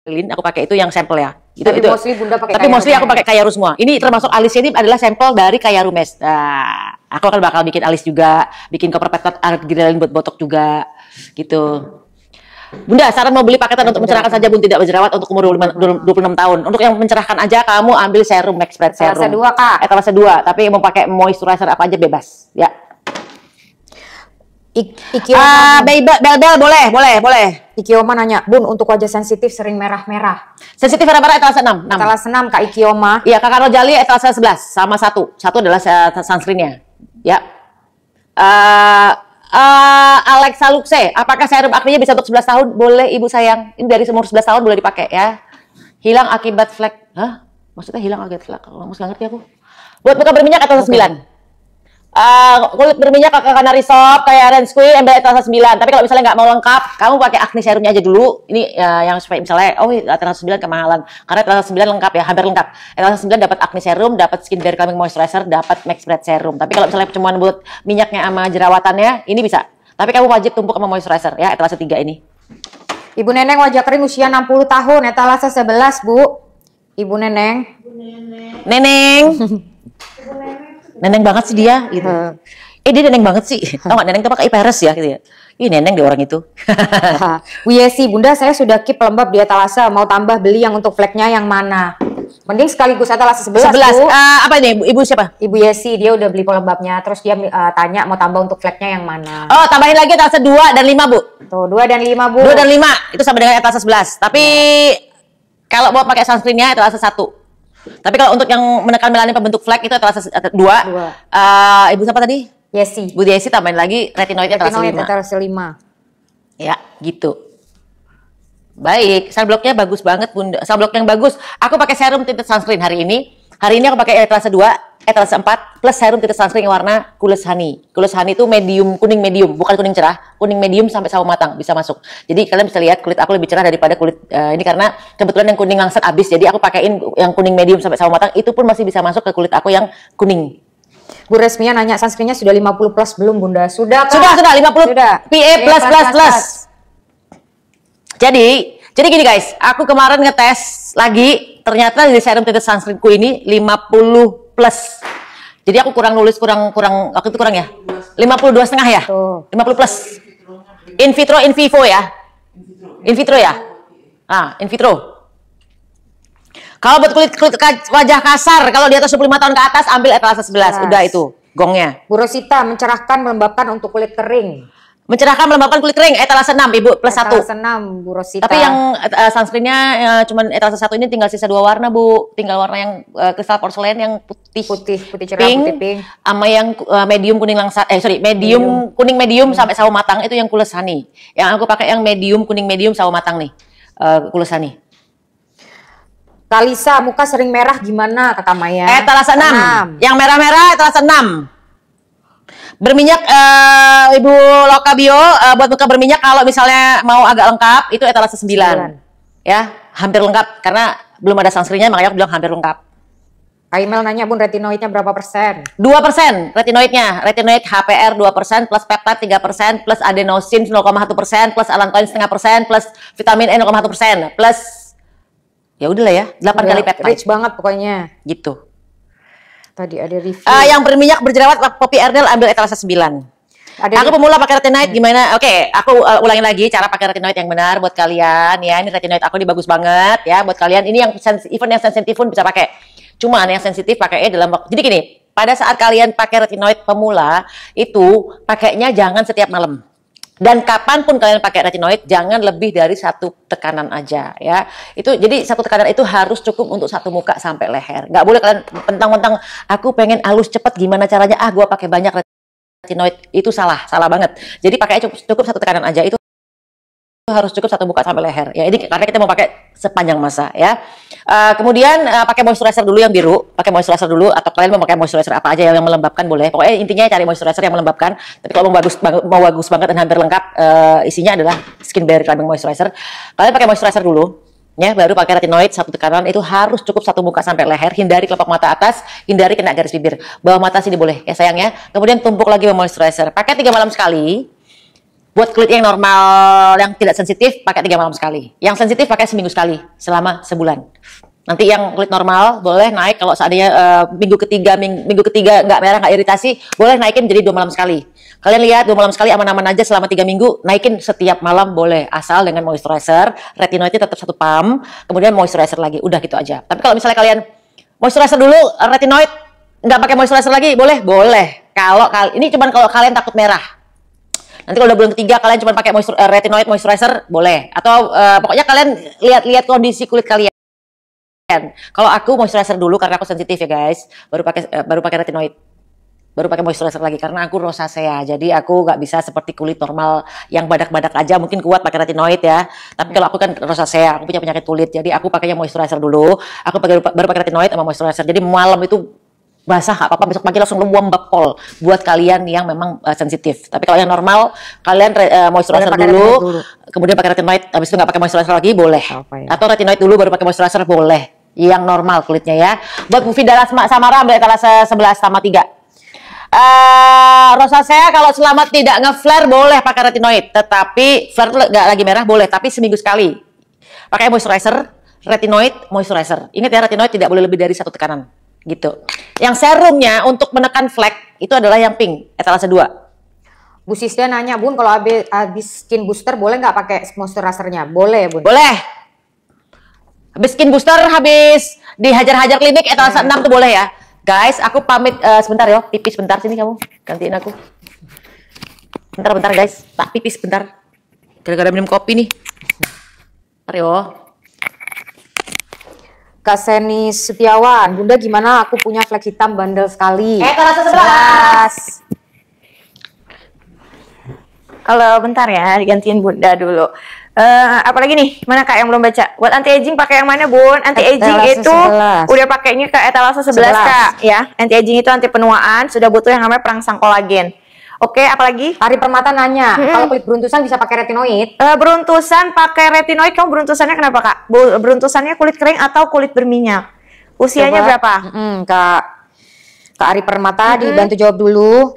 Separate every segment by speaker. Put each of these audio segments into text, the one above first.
Speaker 1: aku pakai itu yang sampel ya.
Speaker 2: Tapi mostly Bunda pakai
Speaker 1: tapi mostly aku pakai Kayaru semua. Ini termasuk alisnya ini adalah sampel dari Kayaru Mesh. Nah, aku akan bakal bikin alis juga, bikin copper petot art grilling buat botok juga, gitu. Bunda, saran mau beli paketan untuk mencerahkan saja Bun, tidak berjerawat untuk umur 26 tahun. Untuk yang mencerahkan aja kamu ambil serum Max Spread Serum.
Speaker 2: Etalase 2, Kak.
Speaker 1: Etalase 2, tapi mau pakai moisturizer apa aja bebas, ya.
Speaker 2: Ikioma
Speaker 1: Bel boleh.
Speaker 2: Ikioma nanya, Bun, untuk wajah sensitif sering merah-merah.
Speaker 1: Sensitif merah-merah etalase 6.
Speaker 2: Etalase 6 Kak Ikioma.
Speaker 1: Iya, Kakak Rojali etalase 11 sama 1. 1 adalah sunscreen-nya. Ya. Alexa Luxe, apakah serum acne-nya bisa untuk 11 tahun? Boleh Ibu sayang. Ini dari umur 11 tahun boleh dipakai ya. Hilang akibat flek. Hah? Maksudnya hilang akibat flek? Kalau nggak ngerti aku. Buat muka berminyak etalase 9. Kulit berminyak Kakak Canary Soap kayak Rens Queen ambil etalase 9. Tapi kalau misalnya nggak mau lengkap, kamu pakai acne serumnya aja dulu. Ini yang supaya misalnya etalase 9 kemahalan. Karena etalase 9 lengkap ya, hampir lengkap. Etalase 9 dapat acne serum, dapat skin bare calming moisturizer, dapat Max Spread Serum. Tapi kalau misalnya cuma buat minyaknya sama jerawatannya, ini bisa. Tapi kamu wajib tumpuk sama moisturizer ya, etalase 3 ini.
Speaker 2: Ibu Neneng wajah kering usia 60 tahun, etalase 11, Bu. Ibu Neneng. Neneng
Speaker 1: banget sih dia gitu. Dia neneng banget sih. Tahu nggak neneng tuh pakai Iperes ya gitu ya. Ih neneng di orang itu.
Speaker 2: Bu Yesi, Bunda saya sudah keep pelembab di etalase, mau tambah beli yang untuk fleknya yang mana? Mending sekaligus etalase 11. Bu.
Speaker 1: Apa ini Ibu siapa?
Speaker 2: Ibu Yesi, dia udah beli pelembabnya, terus dia tanya mau tambah untuk fleknya yang mana.
Speaker 1: Oh, tambahin lagi etalase 2 dan 5, Bu.
Speaker 2: Tuh, 2 dan 5, Bu.
Speaker 1: 2 dan 5 itu sama dengan etalase 11. Tapi kalau mau pakai sunscreen-nya etalase 1. Tapi kalau untuk yang menekan melanin pembentuk flek itu etalase 2. Ibu siapa tadi?
Speaker 2: Yesi.
Speaker 1: Bu Yesi tambahin lagi retinoid
Speaker 2: etalase 5.
Speaker 1: Ya, gitu. Baik, sunblocknya bagus banget Bunda. Sunblock yang bagus. Aku pakai serum tinted sunscreen hari ini. Hari ini aku pakai etalase 2, etalase 4 plus serum tinted sunscreen yang warna Coolest Honey. Coolest Honey itu medium, kuning medium, bukan kuning cerah, kuning medium sampai sawo matang bisa masuk. Jadi kalian bisa lihat kulit aku lebih cerah daripada kulit ini karena kebetulan yang kuning langsat habis. Jadi aku pakaiin yang kuning medium sampai sawo matang, itu pun masih bisa masuk ke kulit aku yang kuning.
Speaker 2: Bu Resmia nanya sunscreennya sudah 50 plus belum Bunda? Sudah Kak.
Speaker 1: Sudah 50
Speaker 2: sudah.
Speaker 1: PA plus. Jadi gini guys, aku kemarin ngetes lagi, ternyata dari serum tinted sunscreenku ini 50 plus. Jadi aku waktu itu kurang ya? 52,5 ya? 50 plus. In vitro, in vivo ya? In vitro ya? In vitro. Kalau buat kulit wajah kasar, kalau di atas 25 tahun ke atas, ambil etalase 11. Udah itu, gongnya.
Speaker 2: Bu Rosita, mencerahkan, melembabkan untuk kulit kering.
Speaker 1: Mencerahkan, melembabkan kulit kering, etalase 6 Ibu, plus 1.
Speaker 2: Etalase 6, Bu Rosita.
Speaker 1: Tapi yang sunscreen-nya cuman etalase 1 ini tinggal sisa 2 warna, Bu. Tinggal warna yang kristal porselen yang putih cerah, putih pink. Sama yang medium kuning langsat, medium kuning medium sampai sawo matang itu yang Coolest Honey. Yang aku pakai yang medium kuning medium sawo matang nih, Coolest Honey.
Speaker 2: Kalisa, muka sering merah gimana Kakak Maya?
Speaker 1: Etalase 6. Yang merah-merah etalase 6. Berminyak Ibu Loka Bio buat muka berminyak kalau misalnya mau agak lengkap itu etalase 9. Ya, hampir lengkap karena belum ada sunscreen-nya makanya aku bilang hampir lengkap.
Speaker 2: Kak Imel nanya Bun, retinoidnya berapa persen?
Speaker 1: 2% retinoidnya. Retinoid HPR 2% plus peptide 3% plus adenosin 0,1% plus allantoin 0,5% plus vitamin E 0,1% plus ya udahlah ya 8 kali peptide.
Speaker 2: Rich banget pokoknya.
Speaker 1: Gitu.
Speaker 2: Tadi ada review.
Speaker 1: Yang berminyak berjerawat Poppy Ardell ambil etalase 9. Aku pemula pakai retinoid gimana? Oke, aku ulangin lagi cara pakai retinoid yang benar buat kalian ya. Ini retinoid aku bagus banget ya buat kalian. Ini yang even yang sensitif pun bisa pakai. Cuman yang sensitif pakainya dalam waktu. Jadi gini, pada saat kalian pakai retinoid pemula itu pakainya jangan setiap malam. Dan kapanpun kalian pakai retinoid, jangan lebih dari 1 tekanan aja ya. Itu jadi 1 tekanan itu harus cukup untuk 1 muka sampai leher. Nggak boleh kalian mentang-mentang aku pengen halus cepet gimana caranya? Gua pakai banyak retinoid. Itu salah banget. Jadi pakainya cukup 1 tekanan aja. Itu harus cukup 1 muka sampai leher ya. Ini karena kita mau pakai sepanjang masa ya. Kemudian pakai moisturizer dulu yang biru, pakai moisturizer dulu atau kalian mau pakai moisturizer apa aja yang melembabkan boleh. Pokoknya intinya cari moisturizer yang melembabkan. Tapi kalau mau bagus banget dan hampir lengkap isinya adalah skin bare calming moisturizer. Kalian pakai moisturizer dulu ya, baru pakai retinoid 1 tekanan. Itu harus cukup 1 muka sampai leher. Hindari kelopak mata atas, hindari kena garis bibir. Bawah mata sini boleh ya sayang ya. Kemudian tumpuk lagi moisturizer. Pakai 3 malam sekali. Buat kulit yang normal, yang tidak sensitif, pakai 3 malam sekali. Yang sensitif pakai seminggu sekali, selama sebulan. Nanti yang kulit normal boleh naik kalau seandainya minggu ketiga nggak merah, nggak iritasi, boleh naikin jadi 2 malam sekali. Kalian lihat 2 malam sekali aman-aman aja selama 3 minggu, naikin setiap malam boleh, asal dengan moisturizer, retinoidnya tetap 1 pump, kemudian moisturizer lagi, udah gitu aja. Tapi kalau misalnya kalian moisturizer dulu, retinoid, nggak pakai moisturizer lagi, boleh? Boleh. Ini cuman kalau kalian takut merah. Nanti kalau udah bulan ketiga kalian cuma pakai retinoid moisturizer, boleh. Atau pokoknya kalian lihat kondisi kulit kalian. Kalau aku moisturizer dulu karena aku sensitif ya guys, baru pakai retinoid. Baru pakai moisturizer lagi karena aku rosacea. Jadi aku nggak bisa seperti kulit normal yang badak-badak aja, mungkin kuat pakai retinoid ya. Tapi kalau aku kan rosacea, aku punya penyakit kulit. Jadi aku pakainya moisturizer dulu. Aku baru pakai retinoid sama moisturizer. Jadi malam itu basah nggak apa-apa, besok pagi langsung lembab pol buat kalian yang memang sensitif. Tapi kalau yang normal, kalian moisturizer dulu, kemudian pakai retinoid, habis itu nggak pakai moisturizer lagi boleh. Atau retinoid dulu baru pakai moisturizer boleh. Yang normal kulitnya ya. Buat Fidara Samara ambil etalase 11 sama 3. Rosacea kalau selama tidak nge-flare boleh pakai retinoid, tetapi flare nggak lagi merah boleh, tapi seminggu sekali. Pakai moisturizer, retinoid, moisturizer. Ingat ya, retinoid tidak boleh lebih dari 1 tekanan. Gitu. Yang serumnya untuk menekan flek itu adalah yang pink, etalase 2.
Speaker 2: Bu Sisda nanya, Bun, kalau habis skin booster boleh nggak pakai moisturizernya? Boleh, Bun.
Speaker 1: Boleh. Habis skin booster, habis dihajar-hajar klinik etalase 6 tuh boleh ya. Guys, aku pamit sebentar ya, pipis sebentar, sini kamu. Gantiin aku. Bentar guys, tak pipis sebentar. Gara-gara minum kopi nih. Bentar yo.
Speaker 2: Kak Seni Setiawan, Bunda gimana? Aku punya flek hitam bandel sekali.
Speaker 1: Etalase 11.
Speaker 3: Kalau bentar ya, digantiin Bunda dulu. Apalagi nih, mana Kak yang belum baca? Buat anti aging pakai yang mana, Bun? Anti aging itu 11. Udah pakainya ke etalase 11 Kak, ya. Anti aging itu anti penuaan, sudah butuh yang namanya perangsang kolagen. Oke, apalagi?
Speaker 2: Ari Permata nanya, kalau kulit beruntusan bisa pakai retinoid?
Speaker 3: Beruntusan pakai retinoid, kamu beruntusannya kenapa Kak? Beruntusannya kulit kering atau kulit berminyak? Usianya berapa?
Speaker 2: Kak Ari Permata dibantu jawab dulu.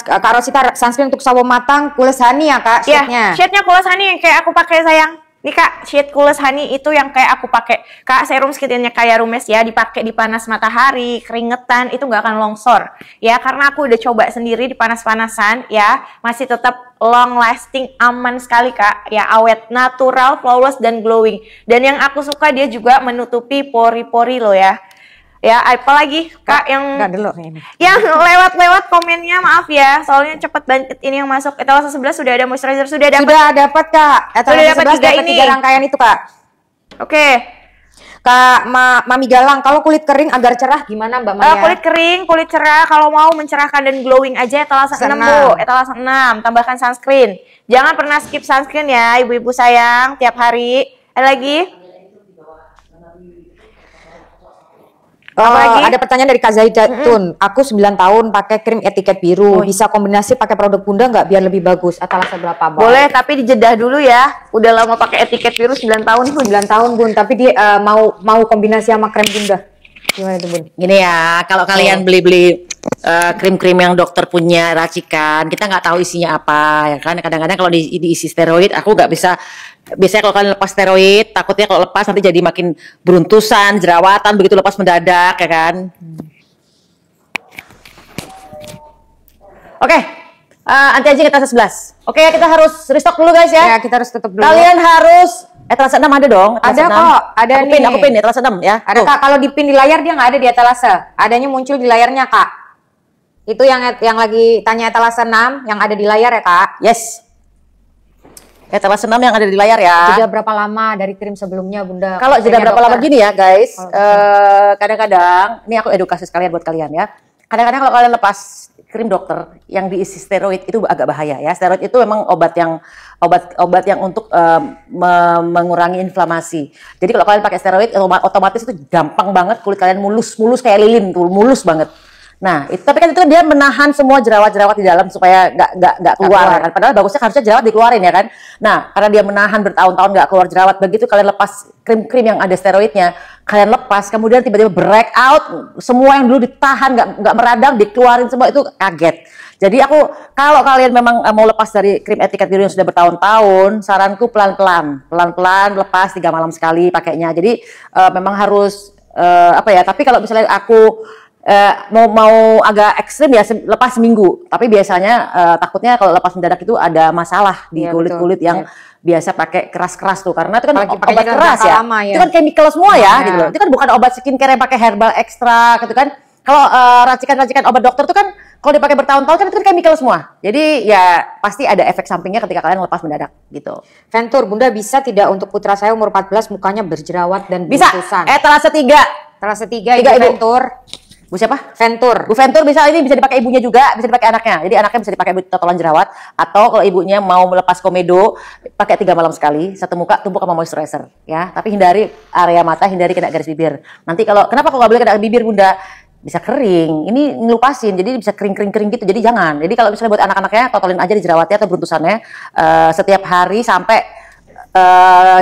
Speaker 2: Kak Rosita, sunscreen untuk sawo matang, Kules Honey ya Kak, shade-nya?
Speaker 3: Ya, shade-nya Kules Honey yang kayak aku pakai sayang. Nih Kak, shade Kules Honey itu yang kayak aku pakai. Kak, serum skinnya kayak Rumes ya, dipakai di panas matahari, keringetan, itu nggak akan longsor. Ya, karena aku udah coba sendiri di panas-panasan, ya, masih tetap long lasting, aman sekali Kak. Ya, awet, natural, flawless, dan glowing. Dan yang aku suka dia juga menutupi pori-pori loh ya. Ya, apalagi Kak yang
Speaker 2: dulu ini.
Speaker 3: Yang lewat komennya, maaf ya, soalnya cepet banget ini yang masuk. Etalase 11 sudah ada moisturizer, sudah dapat.
Speaker 2: Sudah dapat Kak. Etalase 11 dapat 3 rangkaian itu Kak.
Speaker 3: Oke.
Speaker 2: Kak Mami Galang, kalau kulit kering agar cerah gimana Mbak Maya?
Speaker 3: Kulit kering, kulit cerah, kalau mau mencerahkan dan glowing aja etalase 6 Bu. Etalase 6, tambahkan sunscreen. Jangan pernah skip sunscreen ya, ibu-ibu sayang, tiap hari. Ada lagi?
Speaker 2: Ada pertanyaan dari Kak Zaidatun. Aku 9 tahun pakai krim etiket biru. Bisa kombinasi pakai produk Bunda nggak biar lebih bagus? Etalase berapa Bang?
Speaker 3: Boleh, tapi dijedah dulu ya. Udah lama pakai etiket biru 9 tahun.
Speaker 2: 9 tahun Bun, tapi dia mau kombinasi sama krem Bunda. Gimana tuh Bun?
Speaker 1: Gini ya, kalau kalian beli-beli krim-krim yang dokter punya racikan, kita nggak tahu isinya apa ya kan. Kadang-kadang kalau diisi steroid, aku nggak bisa. Biasanya kalau kalian lepas steroid, takutnya kalau lepas nanti jadi makin beruntusan, jerawatan, begitu lepas mendadak ya kan. Oke, anti aging etalase 11. Oke, kita harus restock dulu guys ya.
Speaker 2: Ya, kita harus tutup dulu.
Speaker 1: Kalian harus etalase 6 ada dong.
Speaker 2: Ada kok, ada nih.
Speaker 1: Aku pin etalase 6 ya.
Speaker 2: Ada Kak, kalau di pin di layar dia nggak ada di etalase. Adanya muncul di layarnya Kak. Itu yang lagi tanya etalase 6 yang ada di layar ya Kak.
Speaker 1: Yes. Etalase 6 yang ada di layar ya.
Speaker 2: Jeda berapa lama dari krim sebelumnya Bunda?
Speaker 1: Kalau jeda berapa lama gini ya guys, kadang-kadang, ini aku edukasi sekalian buat kalian ya. Kadang-kadang kalau kalian lepas krim dokter yang diisi steroid itu agak bahaya ya. Steroid itu memang obat yang untuk mengurangi inflamasi. Jadi kalau kalian pakai steroid otomatis itu gampang banget kulit kalian mulus kayak lilin tuh, mulus banget. Nah, tapi kan itu dia menahan semua jerawat-jerawat di dalam supaya nggak keluar kan. Padahal bagusnya harusnya jerawat dikeluarin ya kan. Nah, karena dia menahan bertahun-tahun nggak keluar jerawat, begitu kalian lepas krim-krim yang ada steroidnya, kalian lepas, kemudian tiba-tiba break out, semua yang dulu ditahan nggak meradang dikeluarin semua, itu kaget. Jadi kalau kalian memang mau lepas dari krim etiket biru yang sudah bertahun-tahun, saranku pelan-pelan lepas 3 malam sekali pakainya. Jadi memang harus tapi kalau misalnya aku mau agak ekstrim ya lepas seminggu. Tapi biasanya takutnya kalau lepas mendadak itu ada masalah di kulit-kulit yang biasa pakai keras-keras tuh, karena itu kan obat keras ya. Itu kan chemical semua ya gitu loh. Itu kan bukan obat skincare yang pakai herbal ekstra gitu kan. Kalau racikan-racikan obat dokter tuh kan kalau dipakai bertahun-tahun kan itu kan chemical semua. Jadi ya pasti ada efek sampingnya ketika kalian lepas mendadak gitu.
Speaker 2: Ventur, Bunda bisa tidak untuk putra saya umur 14 mukanya berjerawat dan
Speaker 1: bisa.
Speaker 2: beruntusan?
Speaker 1: Etalase 3.
Speaker 2: Etalase 3 Ibu Ventur.
Speaker 1: Bu siapa?
Speaker 2: Ventur.
Speaker 1: Bu Ventur bisa, ini bisa dipakai ibunya juga, bisa dipakai anaknya. Jadi anaknya bisa dipakai totalan jerawat, atau kalau ibunya mau melepas komedo, pakai 3 malam sekali, satu muka tumpuk sama moisturizer, ya. Tapi hindari area mata, hindari kena garis bibir. Nanti kenapa kok nggak boleh kena bibir Bunda? Bisa kering, ini ngelupasin, jadi bisa kering gitu, jadi jangan. Jadi kalau misalnya buat anak-anaknya, totalin aja di jerawatnya atau beruntusannya setiap hari sampai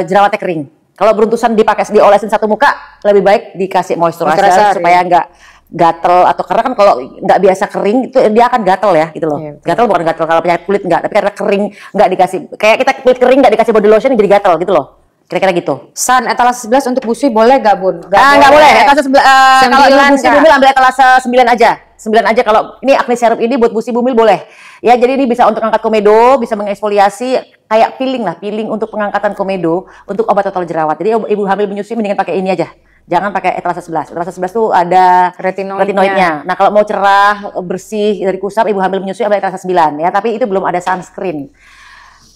Speaker 1: jerawatnya kering. Kalau beruntusan diolesin satu muka, lebih baik dikasih moisturizer supaya nggak gatel, atau karena kan kalau nggak biasa kering itu dia akan gatel ya gitu loh. Gatel bukan gatel kalau penyakit kulit nggak, tapi karena kering nggak dikasih, kayak kita kulit kering nggak dikasih body lotion jadi gatel gitu loh. Kira-kira gitu.
Speaker 2: San, etalase 11 untuk busui boleh nggak Bun?
Speaker 1: Nggak boleh. Etalase 11 kalau busi bumil ambil etalase 9 aja. 9 aja kalau ini acne serum ini buat busi bumil boleh. Ya jadi ini bisa untuk angkat komedo, bisa mengeksfoliasi, kayak peeling untuk pengangkatan komedo, untuk obat total jerawat. Jadi ibu hamil menyusui mendingan pakai ini aja. Jangan pakai etalase 11. Etalase 11 tuh ada retinoidnya. Nah, kalau mau cerah, bersih dari kusam, ibu hamil menyusui ambil etalase 9 ya, tapi itu belum ada sunscreen.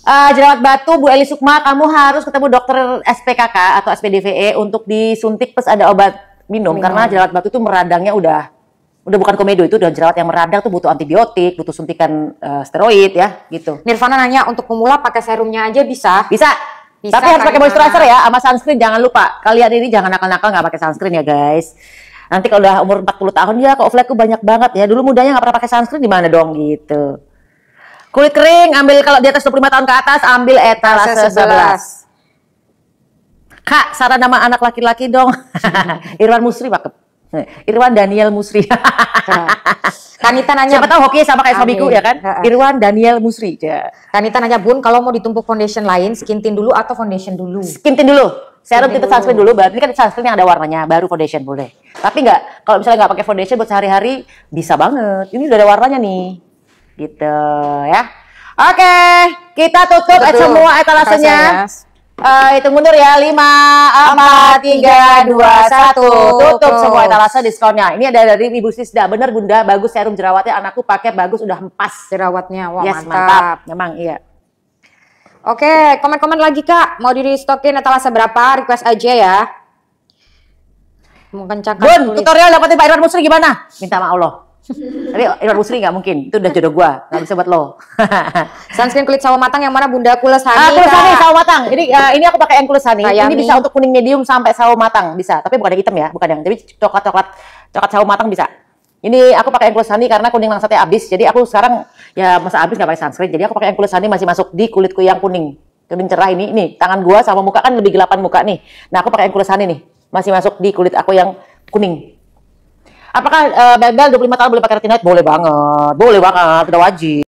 Speaker 1: Jerawat batu, Bu Eli Sukma, kamu harus ketemu dokter SPKK atau SPDVE untuk disuntik plus ada obat minum. Karena jerawat batu itu meradangnya udah bukan komedo, itu udah jerawat yang meradang tuh butuh antibiotik, butuh suntikan steroid ya gitu.
Speaker 2: Nirvana nanya untuk pemula pakai serumnya aja bisa?
Speaker 1: Bisa. Tapi harus pakai moisturizer ya, sama sunscreen jangan lupa. Kalian ini jangan nakal-nakal nggak pakai sunscreen ya guys. Nanti kalau udah umur 40 tahun ya kok flek banyak banget ya. Dulu mudanya nggak pernah pakai sunscreen gimana dong gitu. Kulit kering ambil kalau di atas 25 tahun ke atas ambil etalase 11. Kak, saran nama anak laki-laki dong. Irwan Musri Pak. Irwan Daniel Musri.
Speaker 2: Kanita nanya.
Speaker 1: Siapa tahu hoki sama kayak suamiku ya kan? Irwan Daniel Musri. Ya.
Speaker 2: Kanita nanya, Bun, kalau mau ditumpuk foundation lain, skin tint dulu atau foundation dulu?
Speaker 1: Skin tint dulu. Serum tinted sunscreen dulu, berarti kan sunscreen yang ada warnanya, baru foundation boleh. Tapi kalau misalnya nggak pakai foundation buat sehari-hari, bisa banget. Ini udah ada warnanya nih. Gitu ya. Oke, kita tutup semua etalasenya. Hitung mundur ya, 5, 4, 3, 2, 1. Tutup semua etalase diskonnya. Ini ada dari Ibu Sisda. Bener Bunda, bagus serum jerawatnya. Anakku pakai bagus, udah empas
Speaker 2: jerawatnya. Wah,
Speaker 1: yes, mantap. Memang iya.
Speaker 2: Oke, komen-komen lagi Kak. Mau di restokin etalase berapa? Request aja ya. Mengencangkan
Speaker 1: Bun,
Speaker 2: kulit.
Speaker 1: tutorial dapetin Pak Irwan Musri gimana? Minta sama Allah. Tapi Irwan Musri nggak mungkin, itu udah jodoh gua, nggak bisa buat lo.
Speaker 2: Sunscreen kulit sawo matang yang mana Bunda? Kules Hani.
Speaker 1: Kules Hani sawo matang. Ini aku pakai yang kules Hani. Ini bisa untuk kuning medium sampai sawo matang bisa, tapi bukan yang hitam ya, bukan yang. Tapi coklat sawo matang bisa. Ini aku pakai yang kules Hani karena kuning langsatnya habis. Jadi aku sekarang ya masa habis nggak pakai sunscreen. Jadi aku pakai yang kules Hani masih masuk di kulitku yang kuning cerah ini. Nih tangan gua sama muka kan lebih gelapan muka nih. Nah aku pakai yang kules Hani nih masih masuk di kulit aku yang kuning. Apakah Bel 25 tahun boleh pakai retinoid? Boleh banget, udah wajib.